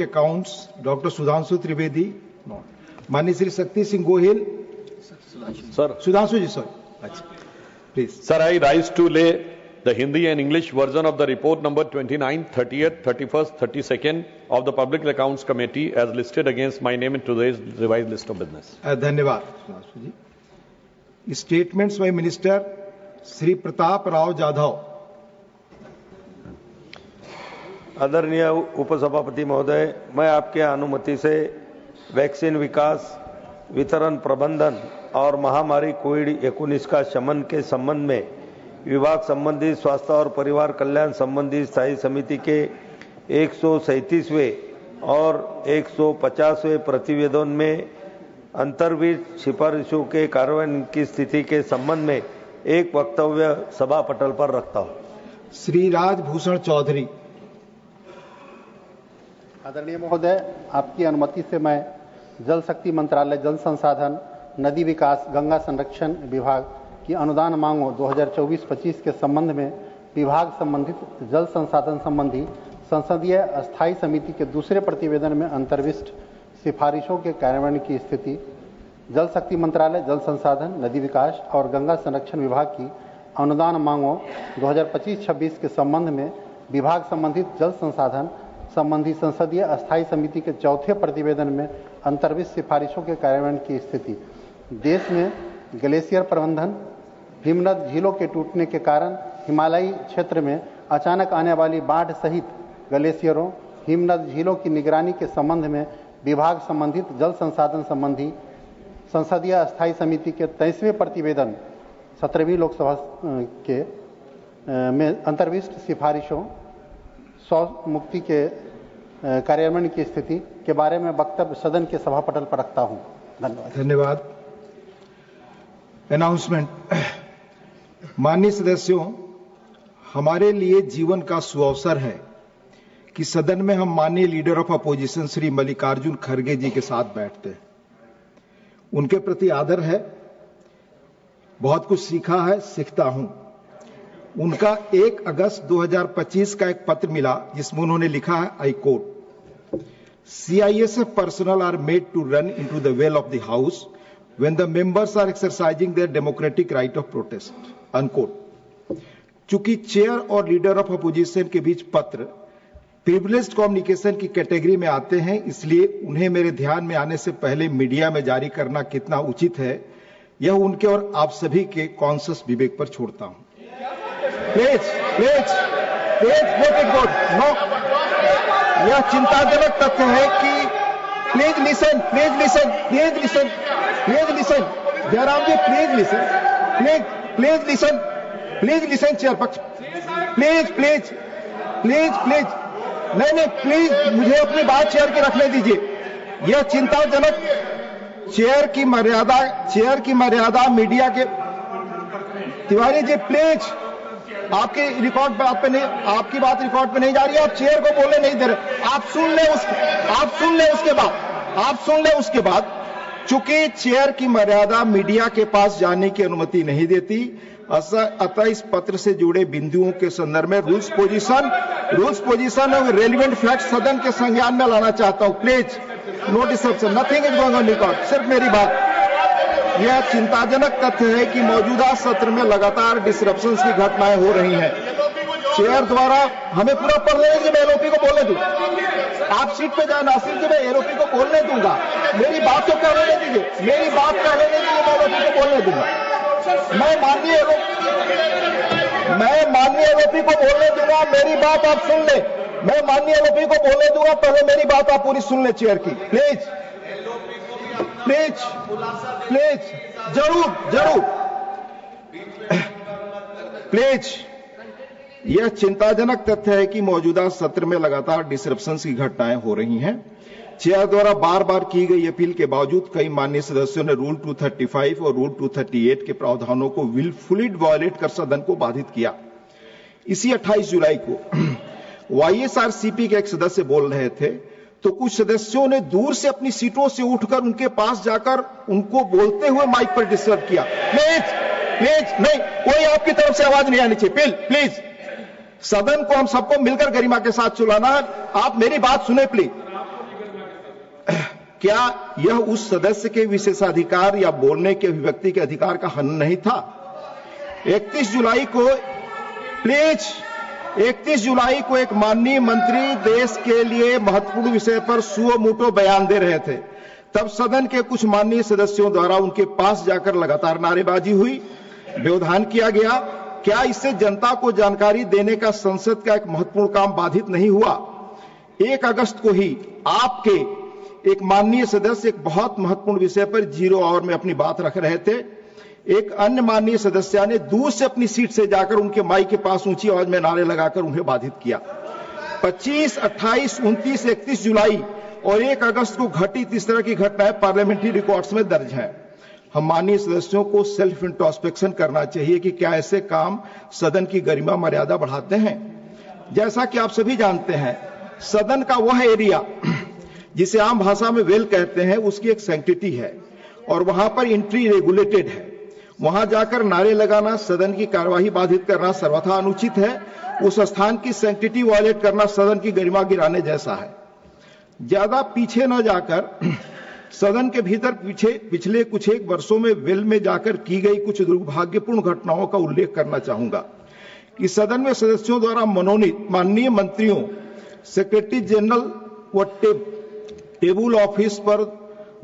Accounts doctor Sudhanshu Trivedi, माननीय Shri Shakti Singh Gohil, sir Sudhanshu जी sir, अच्छा please sir, I rise to lay the Hindi and English version of the report number 29, 30th, 31st, 32nd of the Public Accounts Committee as listed against my name in today's revised list of business. धन्यवाद Sudhanshu ji. Statements by minister Shri Pratap Rao Jadhav. आदरणीय उपसभापति महोदय, मैं आपके अनुमति से vaccine विकास, वितरण प्रबंधन और महामारी कोविड-19 का शमन के संबंध में विभाग संबंधी स्वास्थ्य और परिवार कल्याण संबंधी स्थायी समिति के 137वें और 150वें प्रतिवेदन में अंतर्विहित सिफारिशों के कार्यान्वयन की स्थिति के संबंध में एक वक्तव्य सभा पटल पर रखता हूं। श्री राजभूषण चौधरी। आदरणीय महोदय, आपकी अनुमति से मैं जल शक्ति मंत्रालय, जल संसाधन, नदी विकास, गंगा संरक्षण विभाग की अनुदान मांगों 2024-25 के संबंध में विभाग संबंधित जल संसाधन संबंधी संसदीय अस्थायी समिति के दूसरे प्रतिवेदन में अंतर्विष्ट सिफारिशों के कार्यान्वयन की स्थिति, जल शक्ति मंत्रालय, जल संसाधन, नदी विकास और गंगा संरक्षण विभाग की अनुदान मांगों 2025-26 के संबंध में विभाग संबंधित जल संसाधन संबंधी संसदीय अस्थायी समिति के चौथे प्रतिवेदन में अंतर्विष्ट सिफारिशों के कार्यान्वयन की स्थिति, देश में ग्लेशियर प्रबंधन, हिमनद झीलों के टूटने के कारण हिमालयी क्षेत्र में अचानक आने वाली बाढ़ सहित ग्लेशियरों, हिमनद झीलों की निगरानी के संबंध में विभाग संबंधित जल संसाधन संबंधी संसदीय अस्थायी समिति के 23वें प्रतिवेदन 17वीं लोकसभा के में अंतर्विष्ट सिफारिशों मुक्ति के कार्यान्वयन की स्थिति के बारे में वक्तव्य सदन के सभा पटल पर रखता हूं। धन्यवाद। धन्यवाद। अनाउंसमेंट। माननीय सदस्यों, हमारे लिए जीवन का सुअवसर है कि सदन में हम माननीय leader of opposition Shri Mallikarjun खड़गे जी के साथ बैठते हैं। उनके प्रति आदर है, बहुत कुछ सीखा है, सीखता हूं। उनका 1 अगस्त 2025 का एक पत्र मिला जिसमें उन्होंने लिखा है, I quote, CISF personnel are made to run into the well of the house when the members are exercising their democratic right of protest, unquote। चूंकि चेयर और लीडर ऑफ अपोजिशन के बीच पत्र प्रिविलेज्ड कम्युनिकेशन की category में आते हैं, इसलिए उन्हें मेरे ध्यान में आने से पहले मीडिया में जारी करना कितना उचित है, यह उनके और आप सभी के कॉन्शियस विवेक पर छोड़ता हूं। Please make it good. No, यह चिंताजनक तथ्य है कि please listen Jairam ji, please listen chair पक्ष, प्लीज नहीं प्लीज मुझे अपनी बात चेयर की रखने दीजिए। यह चिंताजनक, चेयर की मर्यादा मीडिया के। तिवारी जी प्लीज, आपकी रिकॉर्ड बात पे नहीं, आपकी बात रिकॉर्ड पे नहीं जा रही है, आप चेयर को बोलने नहीं दे रहे। आप सुन ले उसके बाद चूंकि चेयर की मर्यादा मीडिया के पास जाने की अनुमति नहीं देती, अतः इस पत्र से जुड़े बिंदुओं के संदर्भ में रूल्स पोजीशन और रेलिवेंट फैक्ट सदन के संज्ञान में लाना चाहता हूं। Please, no disturbance, nothing is going on record, सिर्फ मेरी बात। यह चिंताजनक तथ्य है कि मौजूदा सत्र में लगातार डिसरप्शंस की घटनाएं हो रही हैं। चेयर द्वारा हमें पूरा पढ़ लेने दीजिए, मैं एलओपी को बोलने दूं। आप सीट पे जाए नासिर जी, मैं एलओपी को बोलने दूंगा। मेरी बात तो कहने दीजिए, मैं एलओपी को बोलने दूंगा। मैं माननीय एलओपी को बोलने दूंगा, मेरी बात आप सुन ले। मैं माननीय एलओपी को बोलने दूंगा, पहले मेरी बात आप पूरी सुन ले चेयर की। प्लीज जरूर प्लीज। यह चिंताजनक तथ्य है कि मौजूदा सत्र में लगातार डिसरप्शंस की घटनाएं हो रही हैं। चेयर द्वारा बार बार की गई अपील के बावजूद कई माननीय सदस्यों ने रूल 235 और रूल 238 के प्रावधानों को विलफुली वायलेट कर सदन को बाधित किया। इसी 28 जुलाई को YSRCP के एक सदस्य बोल रहे थे तो कुछ सदस्यों ने दूर से अपनी सीटों से उठकर उनके पास जाकर उनको बोलते हुए माइक पर डिस्टर्ब किया। प्लीज नहीं, कोई आपकी तरफ से आवाज नहीं आनी चाहिए। प्लीज सदन को हम सबको मिलकर गरिमा के साथ चलाना है। आप मेरी बात सुने प्लीज। क्या यह उस सदस्य के विशेषाधिकार या बोलने के अभिव्यक्ति के अधिकार का हनन नहीं था? 31 जुलाई को एक माननीय मंत्री देश के लिए महत्वपूर्ण विषय पर सुओ मोटो बयान दे रहे थे। तब सदन के कुछ माननीय सदस्यों द्वारा उनके पास जाकर लगातार नारेबाजी हुई, व्यवधान किया गया। क्या इससे जनता को जानकारी देने का संसद का एक महत्वपूर्ण काम बाधित नहीं हुआ? 1 अगस्त को ही आपके एक माननीय सदस्य एक बहुत महत्वपूर्ण विषय पर 0 आवर में अपनी बात रख रहे थे। एक अन्य माननीय सदस्य ने दूर से अपनी सीट से जाकर उनके माइक के पास ऊंची आवाज में नारे लगाकर उन्हें बाधित किया। 25, 28, 29, 31 जुलाई और 1 अगस्त को घटित इस तरह की घटनाएं पार्लियामेंट्री रिकॉर्ड्स में दर्ज हैं। हम माननीय सदस्यों को सेल्फ इंट्रोस्पेक्शन करना चाहिए कि क्या ऐसे काम सदन की गरिमा मर्यादा बढ़ाते हैं। जैसा कि आप सभी जानते हैं, सदन का वह एरिया जिसे आम भाषा में वेल कहते हैं, उसकी एक सैंक्टिटी है और वहां पर एंट्री रेगुलेटेड है। वहां जाकर नारे लगाना, सदन की कार्यवाही बाधित करना सर्वथा अनुचित है। उस स्थान की सैंक्टिटी वायलेट करना सदन की गरिमा गिराने जैसा है। ज्यादा पीछे न जाकर सदन के भीतर पिछले कुछ एक वर्षों में वेल में जाकर की गई कुछ दुर्भाग्यपूर्ण घटनाओं का उल्लेख करना चाहूंगा कि सदन में सदस्यों द्वारा मनोनीत माननीय मंत्रियों, सेक्रेटरी जनरल व टेबल ऑफिस पर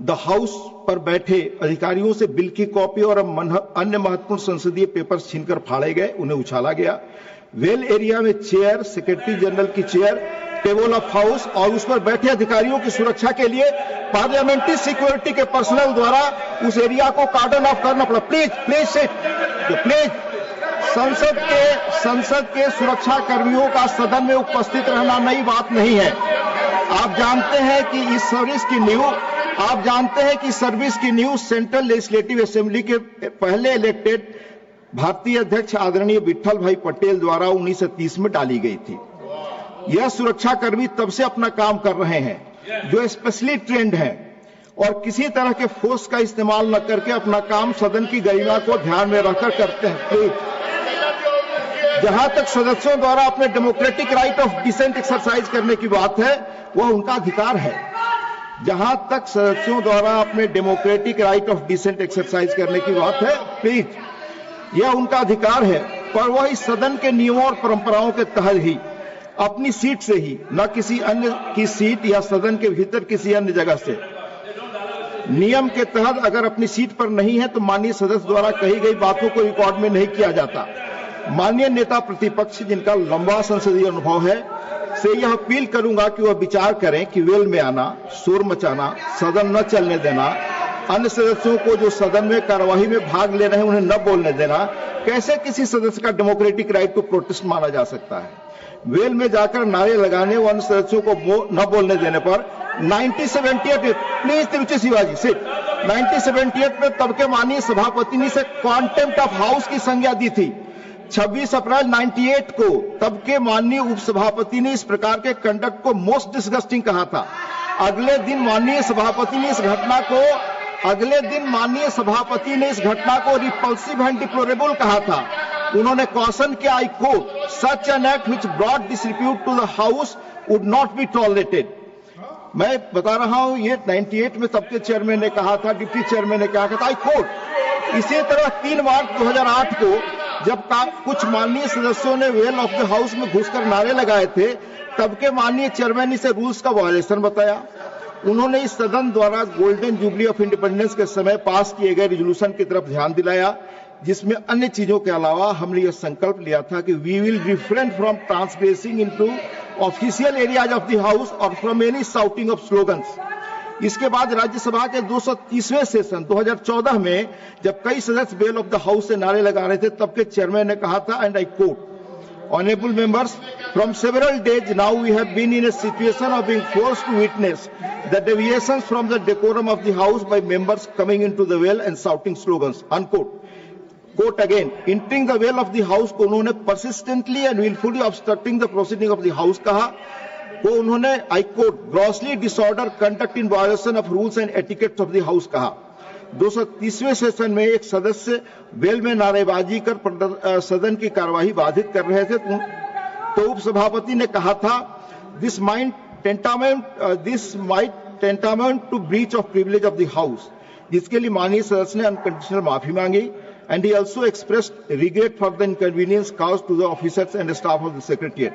द हाउस पर बैठे अधिकारियों से बिल की कॉपी और अन्य महत्वपूर्ण संसदीय पेपर छीनकर फाड़े गए, उन्हें उछाला गया। वेल एरिया में चेयर, सेक्रेटरी जनरल की चेयर, टेबल ऑफ हाउस और उस पर बैठे अधिकारियों की सुरक्षा के लिए पार्लियामेंट्री सिक्योरिटी के पर्सनल द्वारा उस एरिया को कार्डन ऑफ करना पड़ा। प्लीज संसद के सुरक्षा कर्मियों का सदन में उपस्थित रहना नई बात नहीं है। आप जानते हैं कि सर्विस की न्यू सेंट्रल लेजिस्लेटिव असेंबली के पहले इलेक्टेड भारतीय अध्यक्ष आदरणीय विट्ठल भाई पटेल द्वारा 1930 में डाली गई थी। यह सुरक्षाकर्मी तब से अपना काम कर रहे हैं जो स्पेशली ट्रेंड हैं और किसी तरह के फोर्स का इस्तेमाल न करके अपना काम सदन की गरिमा को ध्यान में रखकर करते हैं। जहां तक सदस्यों द्वारा अपने democratic right of dissent exercise करने की बात है, वह उनका अधिकार है। जहां तक सदस्यों द्वारा अपने democratic right of dissent exercise करने की बात है, प्लीज, यह उनका अधिकार है, पर वह इस सदन के नियमों और परंपराओं के तहत ही अपनी सीट से ही, न किसी अन्य की सीट या सदन के भीतर किसी अन्य जगह से। नियम के तहत अगर अपनी सीट पर नहीं है तो माननीय सदस्य द्वारा कही गई बातों को रिकॉर्ड में नहीं किया जाता। माननीय नेता प्रतिपक्ष जिनका लंबा संसदीय अनुभव है से यह अपील करूंगा कि वह विचार करें कि वेल में आना, शोर मचाना, सदन न चलने देना, अन्य सदस्यों को जो सदन में कार्यवाही में भाग ले रहे हैं उन्हें न बोलने देना, कैसे किसी सदस्य का डेमोक्रेटिक राइट टू प्रोटेस्ट माना जा सकता है। वेल में जाकर नारे लगाने व अन्य सदस्यों को न बोलने देने पर 1978 प्लीज तिरुचि शिवाजी सिट 1978 में तब के माननीय सभापति ने इसे कॉन्टेम्प्ट ऑफ हाउस की संज्ञा दी थी। 26 अप्रैल 98 को तब के माननीय उपसभापति ने इस प्रकार के कंडक्ट को मोस्ट डिसगस्टिंग कहा था। अगले दिन माननीय सभापति ने इस घटना को रिपल्सिव एंड डिप्लोरेबल कहा था। उन्होंने कॉशन किया, I quote, such an act which brought disrepute to the house would not be tolerated. मैं बता रहा हूं, ये 98 में तब के चेयरमैन ने कहा था, डिप्टी चेयरमैन ने कहा था, आई कोट। इसी तरह 3 मार्च 2008 को जब कुछ माननीय सदस्यों ने वेल ऑफ द हाउस में घुसकर नारे लगाए थे, तब के माननीय चेयरमैन ने इसे रूल्स का वायलेशन बताया। उन्होंने इस सदन द्वारा गोल्डन जुबली ऑफ इंडिपेंडेंस के समय पास किए गए रिजोल्यूशन की तरफ ध्यान दिलाया, जिसमें अन्य चीजों के अलावा हमने यह संकल्प लिया था कि we will refrain from transgressing into official areas of the house और from any shouting of slogans. इसके बाद राज्यसभा के 230वें सेशन 2014 में जब कई सदस्य बेल ऑफ द हाउस से नारे लगा रहे थे, तब के चेयरमैन ने कहा था, and I quote, Honorable members, from several days now we have been in a situation of being forced to witness the deviations from the decorum of the house by members coming into the well and shouting slogans, unquote. Quote again, entering the well of the house को उन्होंने persistently and willfully obstructing the proceeding of the house कहा, को उन्होंने I quote, grossly disorder conduct in violation of rules and etiquettes of the house कहा। 230वें session में एक सदस्य well में नारेबाजी कर सदन की कार्यवाही बाधित कर रहे थे, तो उपसभापति ने कहा था, this might tantamount to breach of privilege of the House, जिसके लिए माननीय सदस्य ने अनकंडीशनल माफी मांगी and he also expressed regret for the inconvenience caused to the officers and staff of the secretariat.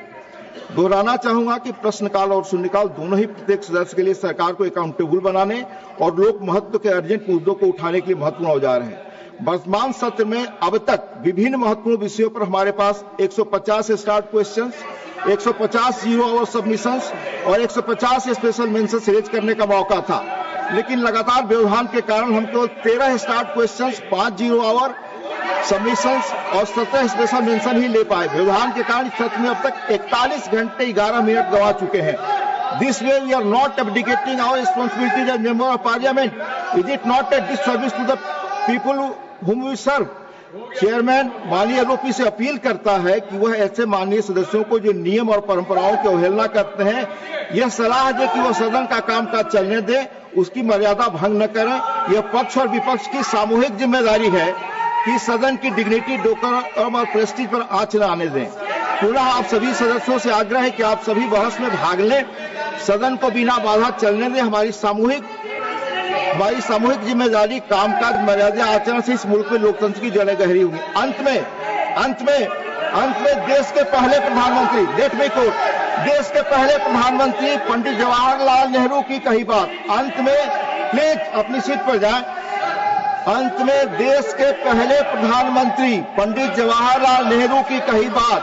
दोहराना चाहूंगा कि प्रश्नकाल और शून्यकाल दोनों ही प्रत्येक सदस्य के लिए सरकार को अकाउंटेबल बनाने और लोक महत्व के अर्जेंट मुद्दों को उठाने के लिए महत्वपूर्ण औजार हैं। वर्तमान सत्र में अब तक विभिन्न महत्वपूर्ण विषयों पर हमारे पास 150 start questions, 150 zero hour submissions और 150 स्पेशल मेंशंस रेज करने का मौका था, लेकिन लगातार व्यवधान के कारण हम केवल 13 start questions, 5 zero hour submissions और 17 स्पेशल मेंशन ही ले पाए। व्यवधान के कारण सत्र में अब तक 41 घंटे 11 मिनट गंवा चुके हैं। This way we are not abdicating our responsibilities as member of parliament. Is it not a disservice to the people whom we serve? Chairman माननीय आरोपी से अपील करता है कि वह ऐसे माननीय सदस्यों को जो नियम और परंपराओं की अवहेलना करते हैं, यह सलाह दे कि वह सदन का कामकाज चलने दे, उसकी मर्यादा भंग न करें। यह पक्ष और विपक्ष की सामूहिक जिम्मेदारी है कि सदन की डिग्निटी, डेकोरम और प्रेस्टीज पर आंच न आने दें। पुनः आप सभी सदस्यों से आग्रह है कि आप सभी बहस में भाग लें, सदन को बिना बाधा चलने दें। हमारी सामूहिक जिम्मेदारी, कामकाज, मर्यादा आचरण से इस मुल्क में लोकतंत्र की जड़ें गहरी होंगी। अंत में देश के पहले प्रधानमंत्री, लेट मी कोट, देश के पहले प्रधानमंत्री पंडित जवाहरलाल नेहरू की कही बात, अंत में प्लीज अपनी सीट पर जाएं। अंत में देश के पहले प्रधानमंत्री पंडित जवाहरलाल नेहरू की कही बात